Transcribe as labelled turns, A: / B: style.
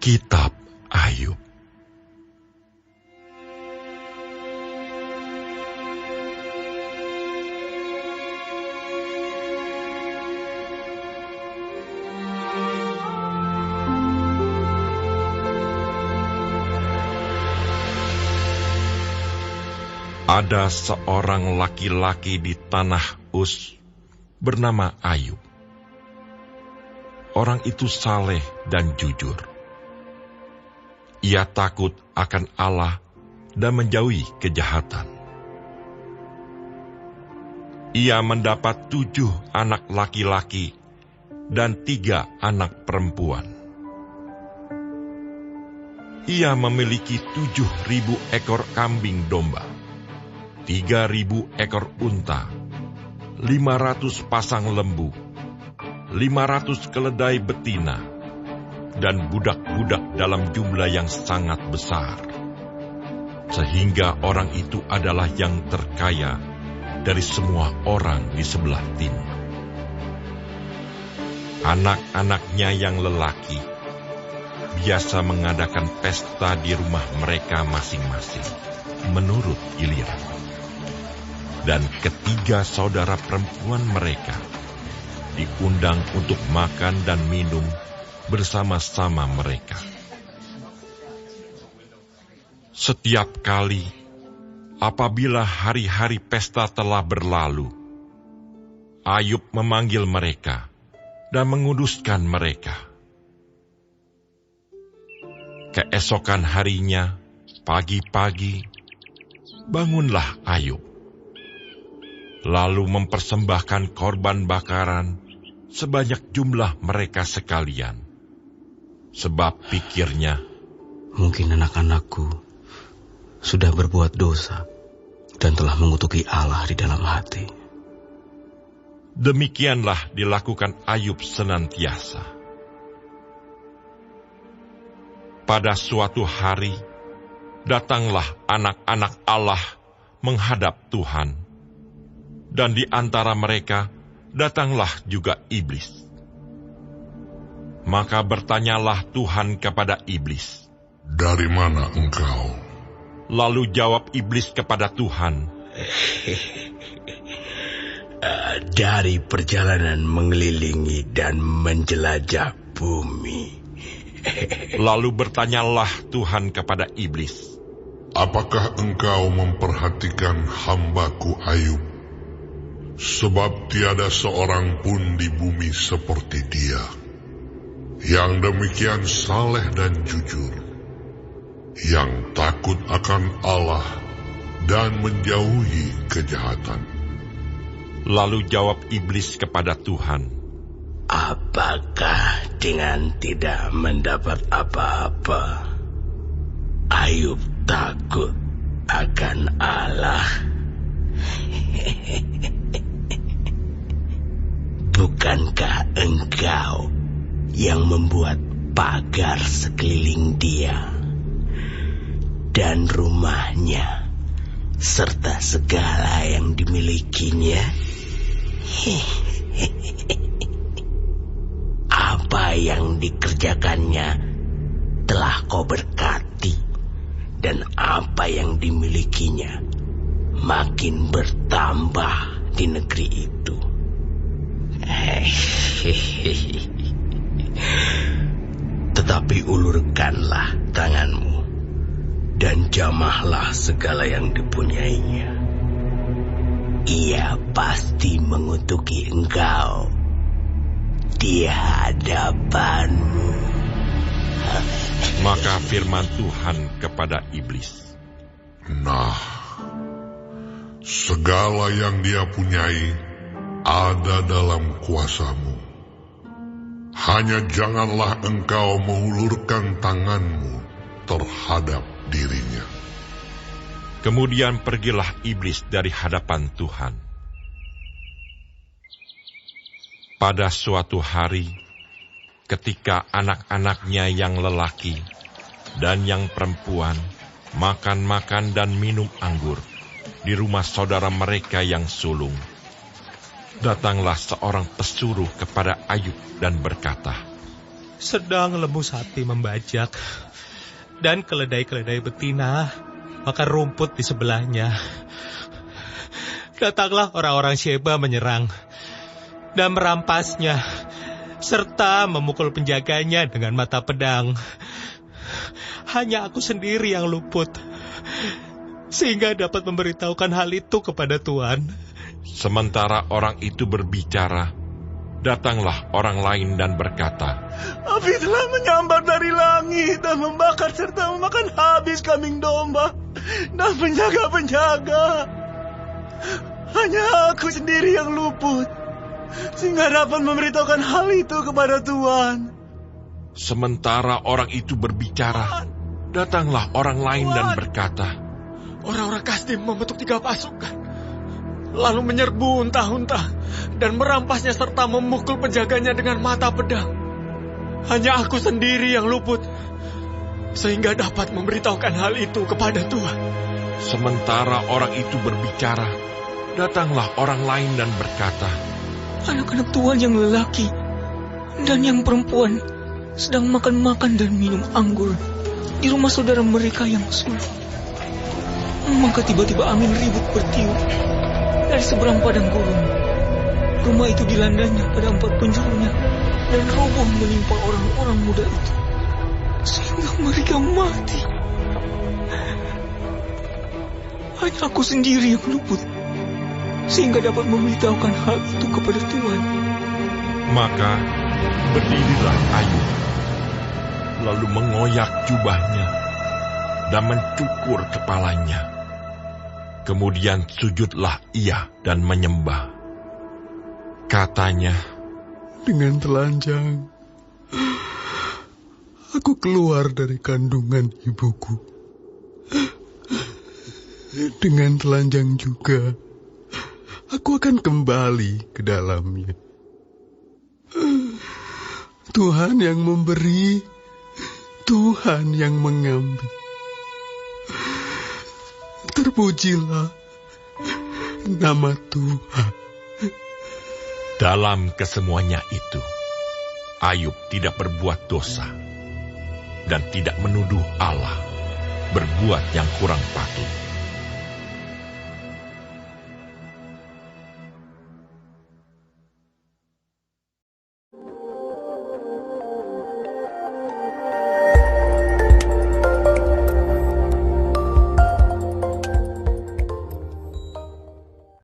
A: Kitab Ayub. Ada seorang laki-laki di tanah Uz bernama Ayub. Orang itu saleh dan jujur. Ia takut akan Allah dan menjauhi kejahatan. Ia mendapat 7 anak laki-laki dan 3 anak perempuan. Ia memiliki 7.000 ekor kambing domba, 3.000 ekor unta, 500 pasang lembu, 500 keledai betina, dan budak-budak dalam jumlah yang sangat besar. Sehingga orang itu adalah yang terkaya dari semua orang di sebelah timur. Anak-anaknya yang lelaki biasa mengadakan pesta di rumah mereka masing-masing, menurut giliran. Dan ketiga saudara perempuan mereka diundang untuk makan dan minum bersama-sama mereka. Setiap kali apabila hari-hari pesta telah berlalu, Ayub memanggil mereka dan menguduskan mereka. Keesokan harinya, pagi-pagi, bangunlah Ayub, lalu mempersembahkan korban bakaran sebanyak jumlah mereka sekalian. Sebab pikirnya,
B: mungkin anak-anakku sudah berbuat dosa dan telah mengutuki Allah di dalam hati.
A: Demikianlah dilakukan Ayub senantiasa. Pada suatu hari, datanglah anak-anak Allah menghadap Tuhan, dan di antara mereka datanglah juga iblis. Maka bertanyalah Tuhan kepada iblis,
C: "Dari mana engkau?"
A: Lalu jawab iblis kepada Tuhan,
D: "Dari perjalanan mengelilingi dan menjelajah bumi."
A: Lalu bertanyalah Tuhan kepada iblis,
C: "Apakah engkau memperhatikan hamba-Ku Ayub? Sebab tiada seorang pun di bumi seperti dia, yang demikian saleh dan jujur, yang takut akan Allah dan menjauhi kejahatan."
A: Lalu jawab iblis kepada Tuhan,
D: "Apakah dengan tidak mendapat apa-apa, Ayub takut akan Allah? Bukankah engkau yang membuat pagar sekeliling dia dan rumahnya serta segala yang dimilikinya? Apa yang dikerjakannya telah kau berkati, dan apa yang dimilikinya makin bertambah di negeri itu. Tetapi ulurkanlah tanganmu dan jamahlah segala yang dipunyainya. Ia pasti mengutuki engkau di hadapanmu."
A: Maka firman Tuhan kepada iblis,
C: "Nah, segala yang dia punyai ada dalam kuasamu. Hanya janganlah engkau mengulurkan tanganmu terhadap dirinya."
A: Kemudian pergilah iblis dari hadapan Tuhan. Pada suatu hari, ketika anak-anaknya yang lelaki dan yang perempuan makan-makan dan minum anggur di rumah saudara mereka yang sulung, datanglah seorang pesuruh kepada Ayub dan berkata,
E: sedang lembu sapi membajak, dan keledai-keledai betina makan rumput di sebelahnya. Datanglah orang-orang Sheba menyerang dan merampasnya, serta memukul penjaganya dengan mata pedang. Hanya aku sendiri yang luput, sehingga dapat memberitahukan hal itu kepada Tuhan.
A: Sementara orang itu berbicara, datanglah orang lain dan berkata,
F: Api telah menyambar dari langit dan membakar serta memakan habis kambing domba dan penjaga-penjaga. Hanya aku sendiri yang luput, sehingga dapat memberitahukan hal itu kepada Tuhan.
A: Sementara orang itu berbicara, datanglah orang lain dan berkata,
F: Orang-orang Kasdim membentuk 3 pasukan, lalu menyerbu unta-unta dan merampasnya serta memukul penjaganya dengan mata pedang. Hanya aku sendiri yang luput, sehingga dapat memberitahukan hal itu kepada Tuhan.
A: Sementara orang itu berbicara, datanglah orang lain dan berkata,
G: Anak-anak Tuhan yang lelaki dan yang perempuan sedang makan-makan dan minum anggur di rumah saudara mereka yang sulung. Maka tiba-tiba angin ribut bertiup dari seberang padang gurun. Rumah itu dilandanya pada 4 penjurunya dan roboh menimpa orang-orang muda itu, sehingga mereka mati. Hanya aku sendiri yang luput, sehingga dapat memberitahukan hal itu kepada Tuhan.
A: Maka berdirilah Ayub, lalu mengoyak jubahnya dan mencukur kepalanya. Kemudian sujudlah ia dan menyembah. Katanya,
H: Dengan telanjang aku keluar dari kandungan ibuku. Dengan telanjang juga aku akan kembali ke dalamnya. Tuhan yang memberi, Tuhan yang mengambil. Terpujilah nama Tuhan.
A: dalam kesemuanya itu, Ayub tidak berbuat dosa dan tidak menuduh Allah berbuat yang kurang patut.